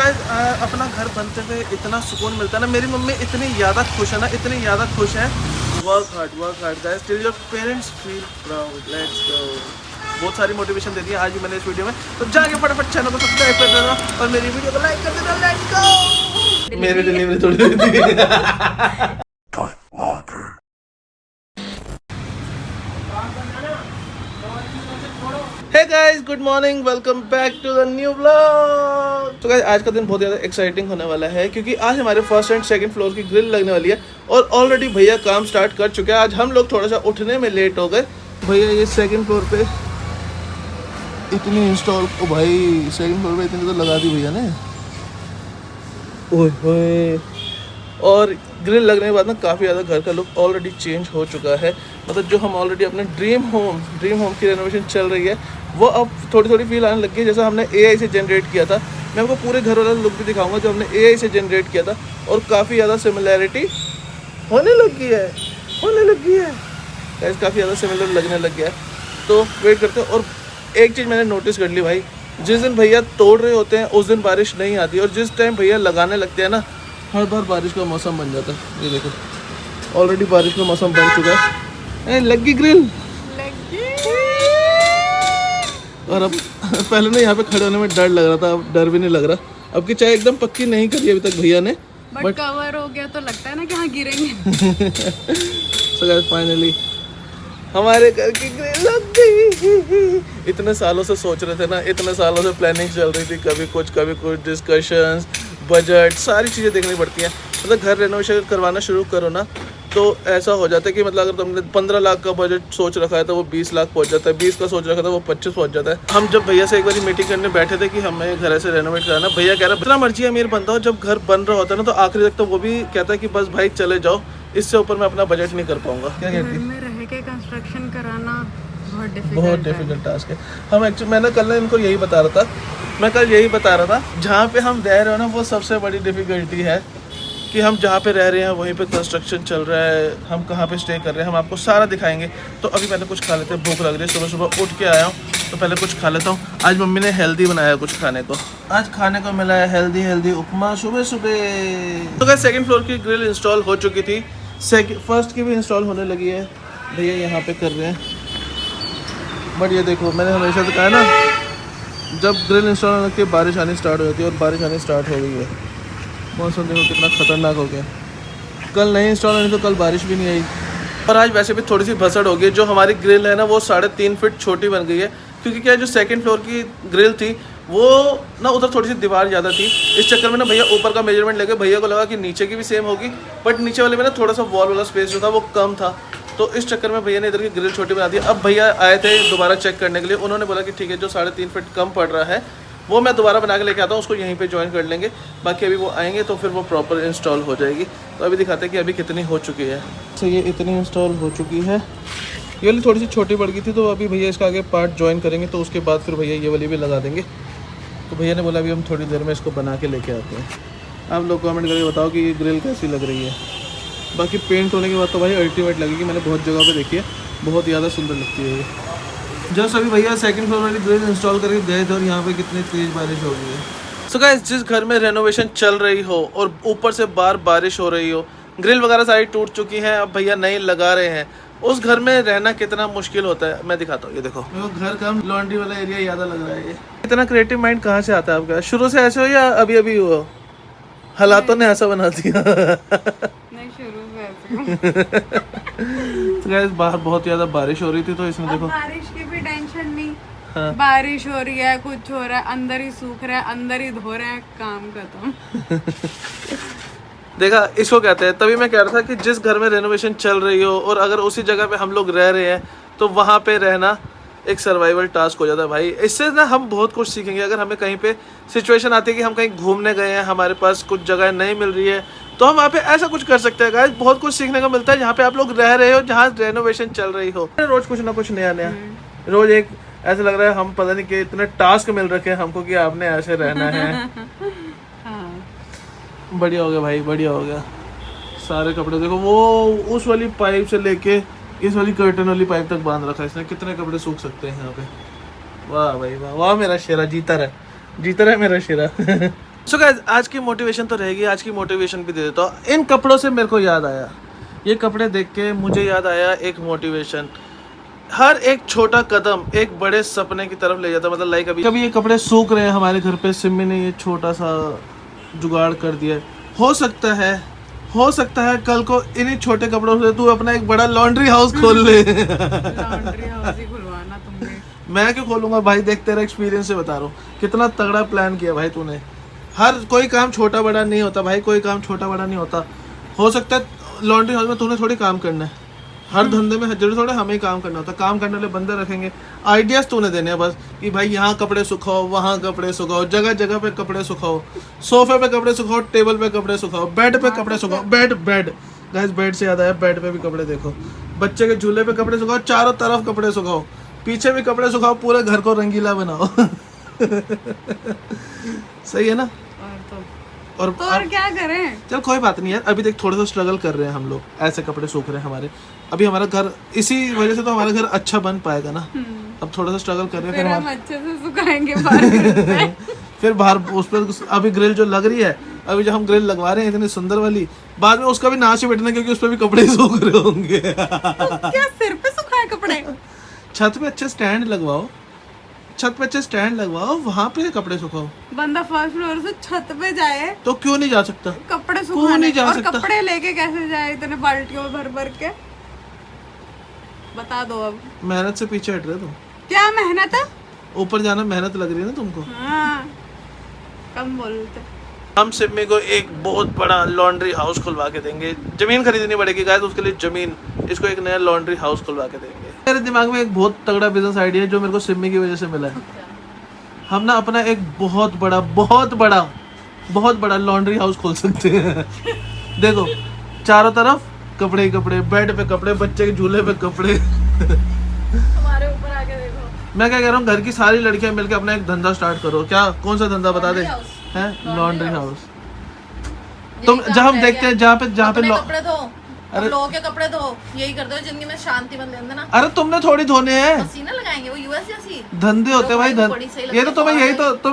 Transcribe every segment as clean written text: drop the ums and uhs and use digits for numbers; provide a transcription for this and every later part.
Guys अपना घर बनते हुए इतना सुकून मिलता है ना। मेरी मम्मी इतनी ज़्यादा खुश है ना, इतनी ज़्यादा खुश है। Work hard guys till your parents feel proud, let's go. बहुत सारी मोटिवेशन दे दी है आज भी मैंने इस वीडियो में, तो जाके फटाफट चैनल को सब्सक्राइब कर देना और मेरी वीडियो को लाइक कर देना। Let's go. मेरी डिलीवरी थोड़ी हुई थी। Hey guys, good morning, welcome back to the new vlog. तो गाइस आज का दिन बहुत ज़्यादा एक्साइटिंग होने वाला है क्योंकि आज हमारे फर्स्ट एंड सेकंड फ्लोर की ग्रिल लगने वाली है और ऑलरेडी भैया काम स्टार्ट कर चुके हैं। आज हम लोग थोड़ा सा उठने में लेट हो गए। भैया ये सेकंड फ्लोर पे इतनी इंस्टॉल, ओ भाई सेकंड फ्लोर पे इतनी तो लगा दी भैया ने। ओए होए। और ग्रिल लगने के बाद ना काफ़ी ज़्यादा घर का लुक ऑलरेडी चेंज हो चुका है। मतलब जो हम ऑलरेडी अपने ड्रीम होम की रेनोवेशन चल रही है वो अब थोड़ी थोड़ी फील आने लगी है, जैसा हमने एआई से जनरेट किया था। मैं आपको पूरे घर वाला लुक भी दिखाऊंगा जो हमने एआई से जनरेट किया था और काफ़ी ज़्यादा सिमिलैरिटी होने लगी है गाइस, काफ़ी ज़्यादा सिमिलर लगने लग गया है। तो वेट करते हैं। और एक चीज़ मैंने नोटिस कर ली भाई, जिस दिन भैया तोड़ रहे होते हैं उस दिन बारिश नहीं आती और जिस टाइम भैया लगाने लगते हैं ना हर बार बारिश का मौसम बन जाता है। ये देखो ऑलरेडी बारिश का मौसम बन चुका है। लग गई ग्रिल और अब पहले ना यहाँ पे खड़े होने में डर लग रहा था, अब डर भी नहीं लग रहा। अब की चाय एकदम पक्की नहीं करी अभी तक भैया ने, बट कवर हो गया तो लगता है ना कि हाँ गिरेंगे। सो गाइस फाइनली हमारे घर की ग्रिल लग गई। इतने सालों से सोच रहे थे ना, इतने सालों से प्लानिंग चल रही थी, कभी कुछ डिस्कशंस, बजट, सारी चीज़ें देखनी पड़ती हैं। मतलब घर रेनोवेशन करवाना शुरू करो ना तो ऐसा हो जाता है कि मतलब अगर तुमने 15 लाख का बजट सोच रखा है तो वो 20 लाख पहुंच जाता है, 20 का सोच रखा था वो 25 पहुंच जाता है। हम जब भैया से एक बार मीटिंग करने बैठे थे कि हमें घर ऐसे रेनोवेट कराना, भैया कह रहा है जितना मर्जी अमीर बनता हो, जब घर बन रहा होता है ना तो आखिरी तक तो वो भी कहता है कि बस भाई चले जाओ, इससे ऊपर मैं अपना बजट नहीं कर पाऊंगा। क्या कहती है? में रह के कंस्ट्रक्शन कराना बहुत डिफिकल्ट टास्क है। हम एक्चुअली मैं ना कल इनको यही बता रहा था, जहाँ पे हम रह रहे हो ना वो सबसे बड़ी डिफिकल्टी है कि हम जहाँ पे रह रहे हैं वहीं पे कंस्ट्रक्शन चल रहा है, हम कहाँ पे स्टे कर रहे हैं, हम आपको सारा दिखाएंगे। तो अभी पहले कुछ खा लेते हैं, भूख लग रही है, सुबह सुबह उठ के आया हूँ तो पहले कुछ खा लेता हूँ। आज मम्मी ने हेल्दी बनाया कुछ खाने को, आज खाने को मिला है हेल्दी उपमा सुबह सुबह। तो सेकंड फ्लोर की ग्रिल इंस्टॉल हो चुकी थी, फर्स्ट की भी इंस्टॉल होने लगी है, भैया यहाँ पे कर रहे हैं। बट ये देखो मैंने हमेशा तो कहा ना, जब ग्रिल इंस्टॉल होने लगती है बारिश आनी स्टार्ट हो जाती है और बारिश आनी स्टार्ट हो गई है। मौसम देखो कितना ख़तरनाक हो गया। कल नहीं इंस्टॉल होनी तो कल बारिश भी नहीं आई और आज वैसे भी थोड़ी सी भसड़ हो गई। जो हमारी ग्रिल है ना वो 3.5 फीट छोटी बन गई है क्योंकि क्या जो सेकंड फ्लोर की ग्रिल थी वो ना उधर थोड़ी सी दीवार ज़्यादा थी। इस चक्कर में ना भैया ऊपर का मेजरमेंट लेके भैया को लगा कि नीचे की भी सेम होगी, बट नीचे वाले में ना थोड़ा सा वॉल वाला स्पेस जो था वो कम था, तो इस चक्कर में भैया ने इधर की ग्रिल छोटी बना दी। अब भैया आए थे दोबारा चेक करने के लिए, उन्होंने बोला कि ठीक है जो 3.5 फीट कम पड़ रहा है वो मैं दोबारा बना के लेके आता हूँ, उसको यहीं पे ज्वाइन कर लेंगे। बाकी अभी वो आएंगे तो फिर वो प्रॉपर इंस्टॉल हो जाएगी। तो अभी दिखाते हैं कि अभी कितनी हो चुकी है। तो ये इतनी इंस्टॉल हो चुकी है, ये वाली थोड़ी सी छोटी पड़ गई थी तो अभी भैया इसका आगे पार्ट ज्वाइन करेंगे तो उसके बाद फिर भैया ये वाली भी लगा देंगे। तो भैया ने बोला अभी हम थोड़ी देर में इसको बना के लेके आते हैं। आप लोग कमेंट करके बताओ कि ये ग्रिल कैसी लग रही है। बाकी पेंट होने के बाद तो भाई अल्टीमेट लगेगी, मैंने बहुत जगह पे देखी है, बहुत ज़्यादा सुंदर लगती है ये। जस्ट अभी भैया सेकंड फ्लोर वाली ग्रिल इंस्टॉल करके गए थे और यहाँ पे कितनी तेज़ बारिश हो गई है। सो गाइस जिस घर में रेनोवेशन चल रही हो और ऊपर से बार बारिश हो रही हो, ग्रिल वगैरह सारी टूट चुकी हैं, अब भैया नई लगा रहे हैं, उस घर में रहना कितना मुश्किल होता है मैं दिखाता हूँ। ये देखो घर का लॉन्ड्री वाला एरिया ज़्यादा लग रहा है। ये इतना क्रिएटिव माइंड कहाँ से आता है आपका? शुरू से ऐसे हो या अभी अभी हुआ? हालातों ने ऐसा बना दिया? नहीं, शुरू से तो गाइस बाहर बहुत ज़्यादा बारिश हो रही थी तो इसमें देखो बारिश की भी टेंशन नहीं। हाँ। बारिश हो रही है, कुछ हो रहा है, अंदर ही सूख रहा है, अंदर ही धो रहे हैं, काम खत्म। देखा इसको कहते हैं। तभी मैं कह रहा था कि जिस घर में रेनोवेशन चल रही हो और अगर उसी जगह पे हम लोग रह रहे हैं तो वहाँ पे रहना एक सर्वाइवल टास्क हो जाता है भाई। इससे ना हम बहुत कुछ सीखेंगे। अगर हमें कहीं पे सिचुएशन आती है कि हम कहीं घूमने गए हैं, हमारे पास कुछ जगह नहीं मिल रही है, तो हम वहाँ पे ऐसा कुछ कर सकते हैं गाइस। बहुत कुछ सीखने को मिलता है जहाँ पे आप लोग रह रहे हो, जहाँ रेनोवेशन चल रही हो। रोज कुछ ना कुछ नया रोज एक ऐसा लग रहा है हम पता नहीं कि इतने टास्क मिल रखे हैं हमको कि आपने ऐसे रहना है। बढ़िया हो गया भाई, बढ़िया हो गया। सारे कपड़े देखो वो उस वाली पाइप से लेके इस वाली कर्टन वाली पाइप तक बांध रखा है इसने। कितने कपड़े सूख सकते हैं यहाँ पे। वाह भाई वाह, वाह मेरा शेरा जीता रहे मेरा शेरा। सो गाइस आज की मोटिवेशन तो रहेगी, आज की मोटिवेशन भी दे देता हूँ। इन कपड़ों से मेरे को याद आया, ये कपड़े देख के मुझे याद आया एक मोटिवेशन। हर एक छोटा कदम एक बड़े सपने की तरफ ले जाता है। मतलब लाइक अभी कभी ये कपड़े सूख रहे हैं हमारे घर पे, सिमी ने ये छोटा सा जुगाड़ कर दिया है। हो सकता है कल को इन्हीं छोटे कपड़ों से तू अपना एक बड़ा लॉन्ड्री हाउस खोल ले। लॉन्ड्री हाउस ही खुलवाना तुमने। मैं क्यों खोलूंगा भाई, देख तेरा एक्सपीरियंस से बता रहा हूँ कितना तगड़ा प्लान किया भाई तूने। हर कोई काम छोटा बड़ा नहीं होता भाई, कोई काम छोटा बड़ा नहीं होता। हो सकता है लॉन्ड्री हाउस में तूने थोड़ी काम करना है, हर धंधे में जरूर थोड़ा हमें ही काम करना होता है। काम करने वाले बंदे रखेंगे, आइडियाज तूने देने हैं बस कि भाई यहाँ कपड़े सुखाओ, वहाँ कपड़े सुखाओ, जगह जगह पे कपड़े सुखाओ, सोफे पे कपड़े सुखाओ, टेबल पे कपड़े सुखाओ, बेड पे कपड़े सुखाओ। बेड गाइस बेड से याद आया, बेड पे भी कपड़े देखो, बच्चे के झूले पे कपड़े सुखाओ, चारों तरफ कपड़े सुखाओ, पीछे भी कपड़े सुखाओ, पूरे घर को रंगीला बनाओ। सही है ना? और क्या करें? चल कोई बात नहीं यार, अभी देख थोड़ा सा स्ट्रगल कर रहे हैं हम लोग, ऐसे कपड़े सूख रहे हैं हमारे। अभी हमारा घर इसी वजह से तो हमारा घर अच्छा बन पाएगा ना। अब थोड़ा सा स्ट्रगल कर रहे हैं, फिर हम अच्छे से सुखाएंगे बाहर। फिर बाहर उस पर अभी ग्रिल जो लग रही है, अभी जो हम ग्रिल लगवा रहे हैं इतनी सुंदर वाली, बाद में उसका भी नाश ही बैठना क्योंकि उस पर भी कपड़े सूख रहे होंगे। तो क्या सिर पे सुखाए कपड़े? छत पे अच्छे स्टैंड लगवाओ, छत पे अच्छे स्टैंड लगवाओ, वहाँ पे कपड़े सुखाओ। बंदा फर्स्ट फ्लोर से छत पे जाए तो क्यों नहीं जा सकता? कपड़े क्यों सुखाने? नहीं जा और सकता? कपड़े लेके कैसे जाए इतने बाल्टियों में भर भर के? बता दो अब। मेहनत से पीछे हट रहे तुम। क्या मेहनत है? ऊपर जाना मेहनत लग रही है ना तुमको। हाँ, कम बोलते। हम सिमी को एक बहुत बड़ा लॉन्ड्री हाउस खुलवा के देंगे। जमीन खरीदनी पड़ेगी गाइस, उसके लिए जमीन, इसको एक नया लॉन्ड्री हाउस खुलवा के देंगे। मेरे दिमाग में एक बहुत तगड़ा बिजनेस आइडिया है जो मेरे को सिमी की वजह से मिला है। हम ना अपना एक बहुत बड़ा लॉन्ड्री हाउस खोल सकते हैं। देखो चारों तरफ कपड़े ही कपड़े, बेड पे कपड़े, बच्चे के झूले पे कपड़े। हमारे ऊपर आके देखो। मैं क्या कह रहा हूँ, घर की सारी लड़कियां मिलकर अपना एक धंधा स्टार्ट करो। क्या, कौन सा धंधा बता दे? हैं लॉन्ड्री हाउस। तुम जहाँ हम देखते हैं जहाँ पे कपड़े धो, अरे लोगों के कपड़े धो, यही कर दो जिंदगी में शांति बन लेंगे ना। अरे तुमने थोड़ी धोने हैं, पसीना लगाएंगे, वो यूएस जैसी धंधे होते हैं भाई। ये तो तुम्हें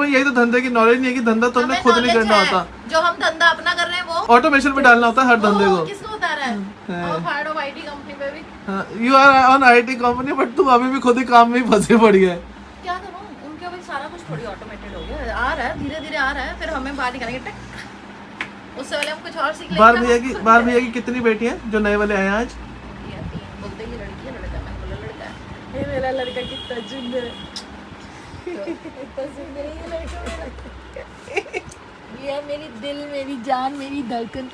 यही तो धंधे की नॉलेज नहीं है कि धंधा तुमने खुद नहीं करना होता। जो हम धंधा अपना कर रहे हैं वो ऑटोमेशन पे डालना होता है हर धंधे को। किसको बता रहा है? और फाड़ ऑफ आईटी कंपनी पे भी। You are on IT company, but तुम अभी भी खुद ही काम में ही फंसी पड़ी है। क्या करूं, उनके भाई सारा कुछ थोड़ी ऑटोमेटेड हो गया, आ रहा है धीरे धीरे आ रहा है, फिर हमें बाहर निकालेंगे। उससे पहले हम कुछ और सीख लेंगे। बार भैया की कितनी बेटी है जो नए वाले आए आज? बोलते ही लड़की है, लड़का, मैं बोला लड़का है। ये मेरा लड़का कितना सुंदर है। इतना सुंदर है ये लड़का। ये है मेरी दिल, मेरी जान, मेरी धड़कन।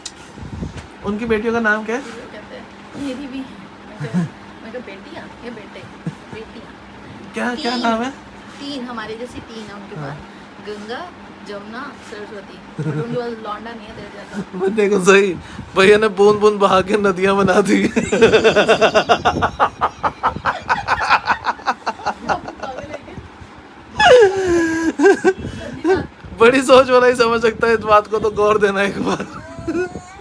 उनकी बेटियों का नाम क्या है? कहते हैं मेरी भी। मैं कहा बेटियां, ये बेटियां। क्या नाम है? 3 हमारे जैसी 3 है उनके पास, गंगा, जमुना, सरस्वती। उनके पास लौंडा नहीं है तेरे जैसा। मैं देखो सही, भैया ने बूंद बूंद बहा के नदियां बना दी। बड़ी सोच वाला ही समझ सकता है इस बात को, तो गौर देना एक बार।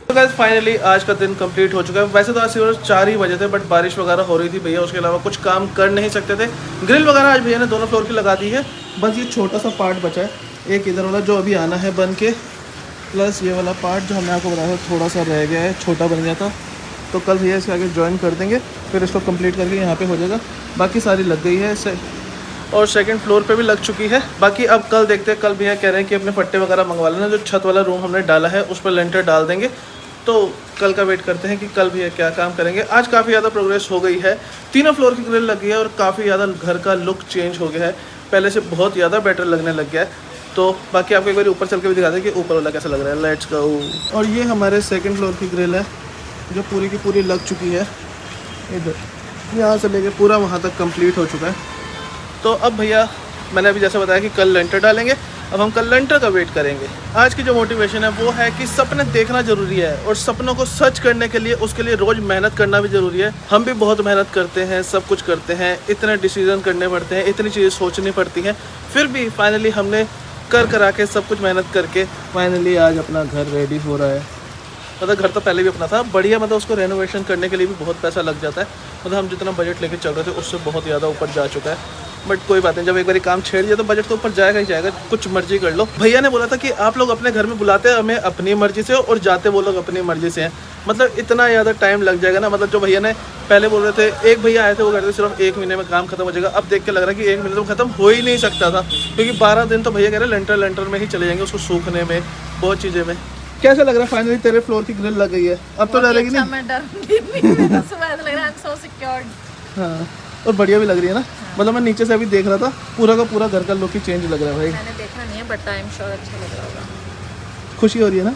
तो गाइस फाइनली आज का दिन कंप्लीट हो चुका है। वैसे तो आज सिर्फ 4 ही बजे थे, बट बारिश वगैरह हो रही थी भैया, उसके अलावा कुछ काम कर नहीं सकते थे। ग्रिल वगैरह आज भैया ने दोनों फ्लोर की लगा दी है, बस ये छोटा सा पार्ट बचा है, एक इधर वाला जो अभी आना है बन के, प्लस ये वाला पार्ट जो हमने आपको बताया था थोड़ा सा रह गया है, छोटा बन गया था, तो कल भैया इसके आगे ज्वाइन कर देंगे, फिर इसको कंप्लीट करके यहाँ पे हो जाएगा। बाकी सारी लग गई है इससे, और सेकंड फ्लोर पे भी लग चुकी है। बाकी अब कल देखते हैं, कल भैया कह रहे हैं कि अपने फट्टे वगैरह मंगवा लेना, जो छत वाला रूम हमने डाला है उस पर लेंटर डाल देंगे, तो कल का वेट करते हैं कि कल भैया क्या काम करेंगे। आज काफ़ी ज़्यादा प्रोग्रेस हो गई है, 3 फ्लोर की ग्रिल लग गई है और काफ़ी ज़्यादा घर का लुक चेंज हो गया है, पहले से बहुत ज़्यादा बेटर लगने लग गया है। तो बाकी आपको एक बार ऊपर चल के भी दिखा दें कि ऊपर वाला कैसा लग रहा है। Let's go. और ये हमारे सेकंड फ्लोर की ग्रिल है जो पूरी की पूरी लग चुकी है, इधर यहाँ से लेके पूरा वहाँ तक कंप्लीट हो चुका है। तो अब भैया मैंने अभी जैसा बताया कि कल लेंटर डालेंगे, अब हम कल लेंटर का वेट करेंगे। आज की जो मोटिवेशन है वो है कि सपने देखना ज़रूरी है, और सपनों को सच करने के लिए उसके लिए रोज़ मेहनत करना भी ज़रूरी है। हम भी बहुत मेहनत करते हैं, सब कुछ करते हैं, इतने डिसीजन करने पड़ते हैं, इतनी चीज़ें सोचनी पड़ती हैं, फिर भी फाइनली हमने करा के सब कुछ मेहनत करके फाइनली आज अपना घर रेडी हो रहा है। मतलब घर तो पहले भी अपना था बढ़िया, मतलब उसको रेनोवेशन करने के लिए भी बहुत पैसा लग जाता है, मतलब हम जितना बजट लेके चल रहे थे उससे बहुत ज़्यादा ऊपर जा चुका है। बट कोई बात नहीं, जब एक बार काम छेड़ दिया तो बजट तो ऊपर जाएगा ही जाएगा, कुछ मर्जी कर लो। भैया ने बोला था कि आप लोग अपने घर में बुलाते हैं हमें अपनी मर्जी से और जाते वो लोग अपनी मर्जी से हैं, मतलब इतना ज़्यादा टाइम लग जाएगा ना। मतलब जो भैया ने पहले बोल रहे थे, एक भैया आए थे वो कहते थे सिर्फ 1 महीने में काम खत्म हो जाएगा, अब देख के लग रहा है कि 1 महीने में खत्म हो ही नहीं सकता था, क्योंकि 12 दिन तो भैया कह रहे लेंटर में ही चले जाएंगे, उसको सूखने में, बहुत चीज़ें में। कैसा लग रहा है फाइनली तेरे फ्लोर की ग्रिल लग गई है, अब तो डरेगी नहीं? मैं डरूंगी नहीं, मेरे को सुबह लग रहा है आई एम सो सिक्योर्ड। हाँ, और बढ़िया भी लग रही है ना। मतलब मैं नीचे से अभी देख रहा था, पूरा का पूरा घर का लुक ही चेंज लग रहा है भाई। मैंने देखा नहीं है बट आई एम श्योर अच्छा लग रहा होगा। खुशी हो रही है ना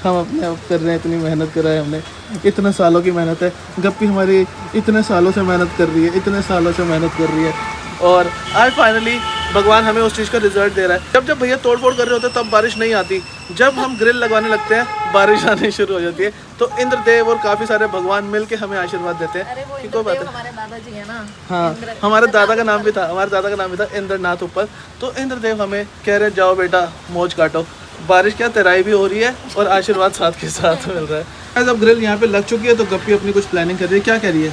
हम अपने आप कर रहे हैं, इतनी मेहनत करा है हमने, इतने सालों की मेहनत है। गप्पी हमारी इतने सालों से मेहनत कर रही है, इतने सालों से मेहनत कर रही है, और आज फाइनली भगवान हमें उस चीज़ का रिजल्ट दे रहा है। जब भैया तोड़ फोड़ कर रहे होते हैं तब बारिश नहीं आती, जब हम ग्रिल लगवाने लगते हैं बारिश आनी शुरू हो जाती है। तो इंद्रदेव और काफ़ी सारे भगवान मिल के हमें आशीर्वाद देते हैं कि कोई बात है। हमारे दादाजी है ना। हाँ, हमारे दादा का नाम भी था, हमारे दादा का नाम भी था इंद्रनाथ ऊपर। तो इंद्रदेव हमें कह रहे जाओ बेटा मौज काटो, बारिश क्या तेराई भी हो रही है और आशीर्वाद साथ के साथ मिल रहा है। जब ग्रिल यहाँ पे लग चुकी है तो गप्पी अपनी कुछ प्लानिंग कर रही है, क्या कह रही है?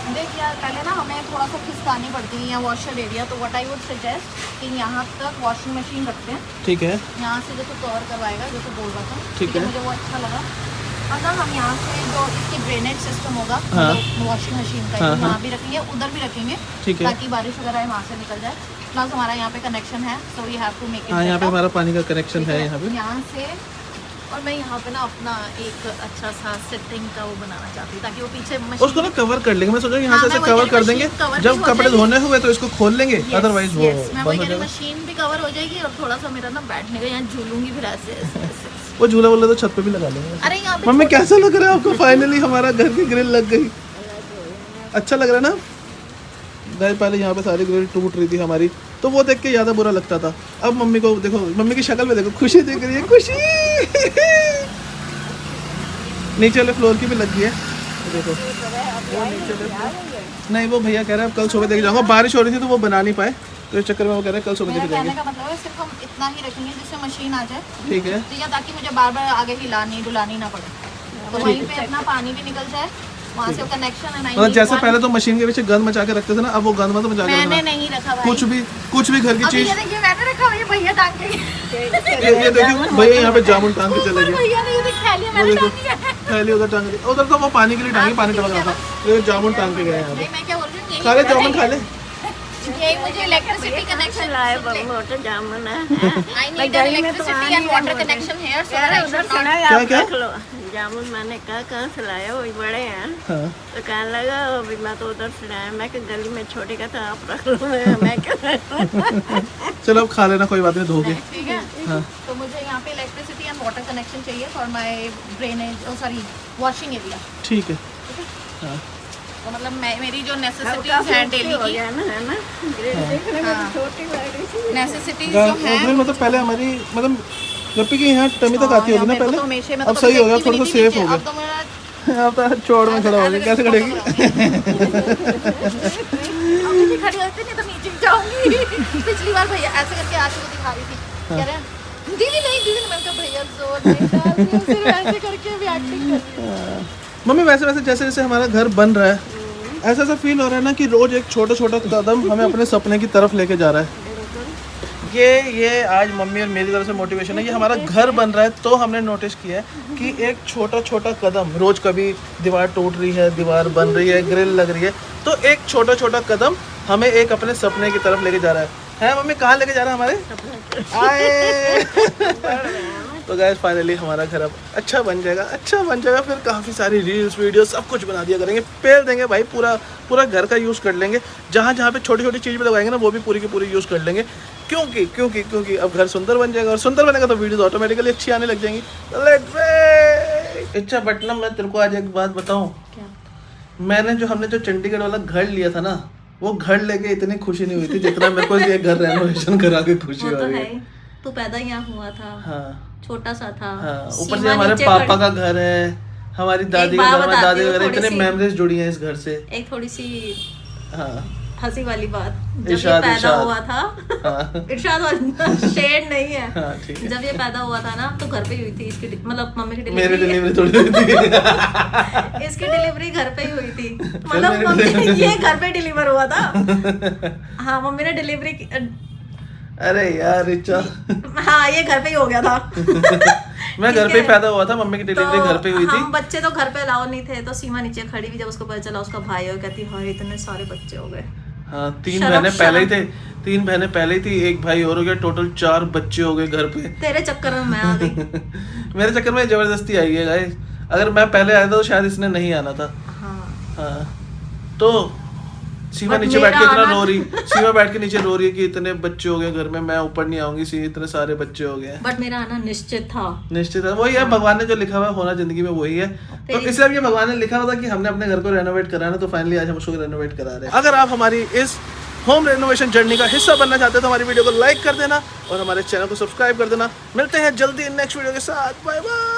देखिए पहले ना हमें थोड़ा सा खिसकानी पड़ती है या वॉशर एरिया, तो व्हाट आई वुड सजेस्ट कि यहाँ तक वॉशिंग मशीन रखते हैं। ठीक है, यहाँ से जैसे कवर करवाएगा जैसे बोल रहा था, ठीक है, मुझे वो अच्छा लगा। अगर हम यहाँ से जो इसकी ड्रेनेज सिस्टम होगा वॉशिंग मशीन का, यहाँ भी रखेंगे उधर भी रखेंगे, ताकि बारिश वगैरह वहाँ से निकल जाए। प्लस हमारा यहाँ पे कनेक्शन है, so we have to make it. हाँ, यहाँ पे हमारा पानी का कनेक्शन है यहाँ पे। यहाँ से और मैं यहाँ पे ना अपना एक अच्छा सा सेटिंग का वो बनाना चाहती हूँ, ताकि वो पीछे उसको ना कवर कर लेंगे। मैं सोचा यहाँ से कवर कर देंगे, जब कपड़े धोने हुए तो इसको खोल लेंगे, अदरवाइज वो मैं वही कह रही, मशीन भी कवर हो जाएगी और थोड़ा सा मेरा ना बैठने का यहाँ झूलूंगी फिर ऐसे वो झूला वूला तो छत पे भी लगा लेंगे। अरे यहाँ पे मम्मी कैसा लग रहा है आपको? फाइनली हमारा घर की ग्रिल लग गई, अच्छा लग रहा है ना? पहले यहाँ पे सारी ग्रिल टूट रही थी हमारी, तो वो देख के ज़्यादा बुरा लगता था। अब मम्मी को देखो, मम्मी की शक्ल में देखो, खुशी दिख रही है, खुशी। नीचे वाले फ्लोर की भी लग गई है, देखो वो नीचे वाले नहीं, वो भैया कह रहे हैं कल सुबह देख जाऊँगा। बारिश हो रही थी तो वो बना नहीं पाए, तो इस चक्कर में वो कह रहे हैं कल सुबह देख जाएंगे। कहने का मतलब है सिर्फ हम इतना ही रखेंगे जिससे मशीन आ जाए, ठीक है, ताकि मुझे बार बार आगे हिलानी डुलानी ना पड़े, तो वहीं पे अपना पानी भी निकल जाए, वहाँ से कनेक्शन है। मतलब जैसे पहले तो मशीन के पीछे गंद मचा के रखते थे ना, अब वो गंद मत मचा के मैंने नहीं रखा भाई, कुछ भी घर की चीज। ये देखिए मैंने रखा, ये भैया टांग के ये देखिए भैया यहाँ पे जामुन टांग के चले गए। भैया ने ये देख थैली मैंने टांगी है, थैली उधर टांग दी, उधर तो वो पानी के लिए टांगी, पानी टपक रहा था, ये जामुन टांग के गए यहाँ पे। मैं क्या बोल रही हूँ, खा ले जामुन, खा ले। यही मुझे इलेक्ट्रिसिटी कनेक्शन लाए बहुत जामुन है। I need electricity and water connection here, so that I उधर शुड सुना नॉट। है, क्या? रख लो जामुन। मैंने कहा कहाँ से लाए हो, बड़े हैं। हाँ, तो कहने लगा अभी मैं तो उधर से लाया, मैं कि गली में छोटे का था, आप रख लो। मैं क्या चलो अब खा लेना, कोई बात नहीं, धो के। ठीक है। तो मुझे यहाँ पे इलेक्ट्रिसिटी एंड वाटर कनेक्शन चाहिए for my drainage, sorry washing area. ठीक है, हाँ, तो मतलब मेरी जो नेसेसिटीज हैं डेली की, है ना नेसेसिटीज जो हैं, मतलब पहले हमारी मतलब गप्पी की यहाँ टमी तक आती होगी ना तो पहले, अब सही हो गया, थोड़ा सा सेफ हो अब गया। तो मेरा अब तो चौड़ में खड़ा हो गया, कैसे खड़ेगी? अब मुझे खड़ी होती नहीं तो नीचे जाऊंगी। पिछली बार भैया ऐसे करके आशु को दिखा रही थी, कह रहे हैं दीदी नहीं, मैंने कहा भैया जोर नहीं डाल रही हूं, सिर्फ ऐसे करके भी एक्टिंग कर रही हूं। मम्मी वैसे जैसे जैसे हमारा घर बन रहा है, ऐसा ऐसा फील हो रहा है ना कि रोज एक छोटा छोटा कदम हमें अपने सपने की तरफ लेके जा रहा है। ये आज मम्मी और मेरी तरफ से मोटिवेशन है। ये हमारा घर बन रहा है तो हमने नोटिस किया है कि एक छोटा छोटा कदम, रोज कभी दीवार टूट रही है, दीवार बन रही है, ग्रिल लग रही है, तो एक छोटा छोटा कदम हमें एक अपने सपने की तरफ लेके जा रहा है मम्मी? कहाँ लेके जा रहा है हमारे? आए तो गाइस फाइनली हमारा घर अब अच्छा बन जाएगा, फिर काफ़ी सारी रील्स वीडियो सब कुछ बना दिया करेंगे, पेल देंगे भाई, पूरा घर का यूज़ कर लेंगे, जहाँ पे छोटी छोटी चीज़ भी लगाएंगे ना वो भी पूरी की पूरी यूज़ कर लेंगे, क्योंकि अब घर सुंदर बन जाएगा, और सुंदर बनेगा तो वीडियोस ऑटोमेटिकली अच्छी आने लग जाएंगी। अच्छा बट ना मैं तेरे को आज एक बात बताऊँ, मैंने हमने जो चंडीगढ़ वाला घर लिया था ना, वो घर लेके इतनी खुशी नहीं हुई थी जितना मेरे को ये घर रेनोवेशन करा के खुशी हो रही है। तू पैदा यहाँ हुआ था, हाँ, छोटा सा था, हाँ, ऊपर से हमारे पापा का घर है, हमारी दादी का घर, दादी वगैरह, इतने मेमोरीज जुड़ी हैं इस घर से। एक थोड़ी सी हाँ हंसी वाली बात, जब ये इरशाद, पैदा इरशाद। हुआ था इरशाद वाली शेड नहीं है। हाँ, ठीक है। जब ये पैदा हुआ था ना तो घर पे ही हुई थी इसकी, मतलब मम्मी की मेरी डिलीवरी डिलीवरी थोड़ी हुई थी। इसकी डिलीवरी घर पे ही हुई थी, मतलब मम्मी ये घर पे डिलीवर हुआ था। हाँ मम्मी ने डिलीवरी अरे यार रिचा, हाँ ये घर पे ही हो गया था। मैं घर पे ही पैदा हुआ था, मम्मी की डिलीवरी घर पे हुई थी। हम बच्चे तो घर पे अलाउ नहीं थे, तो सीमा नीचे खड़ी हुई, जब उसको पता चला उसका भाई, और कहती हाँ इतने सारे बच्चे हो गए। हाँ, तीन शर्म, बहनें पहले ही शर्म। थे, 3 बहनें पहले ही थी, एक भाई और हो गया, टोटल 4 बच्चे हो गए घर पे। तेरे चक्कर में मैं आ गई। मेरे चक्कर में जबरदस्ती आई है गाइस, अगर मैं पहले आया था तो शायद इसने नहीं आना था। हाँ हाँ, तो सीमा But नीचे बैठ के मेरा इतना आना- रो रही, सीमा बैठ के नीचे रो रही है कि इतने बच्चे हो गए घर में, मैं ऊपर नहीं आऊंगी, सी इतने सारे बच्चे हो गए। बट मेरा आना निश्चित था। निश्चित है, वही है, भगवान ने जो लिखा हुआ है होना जिंदगी में वही है। तो इसलिए अब ये भगवान ने लिखा हुआ था कि हमने अपने घर को रेनोवेट कराना, तो फाइनली आज हम उसको रेनोवेट करा रहे हैं। अगर आप हमारी इस होम रेनोवेशन जर्नी का हिस्सा बनना चाहते हैं तो हमारी वीडियो को लाइक कर देना और हमारे चैनल को सब्सक्राइब कर देना। मिलते हैं जल्दी नेक्स्ट वीडियो के साथ, बाय बाय।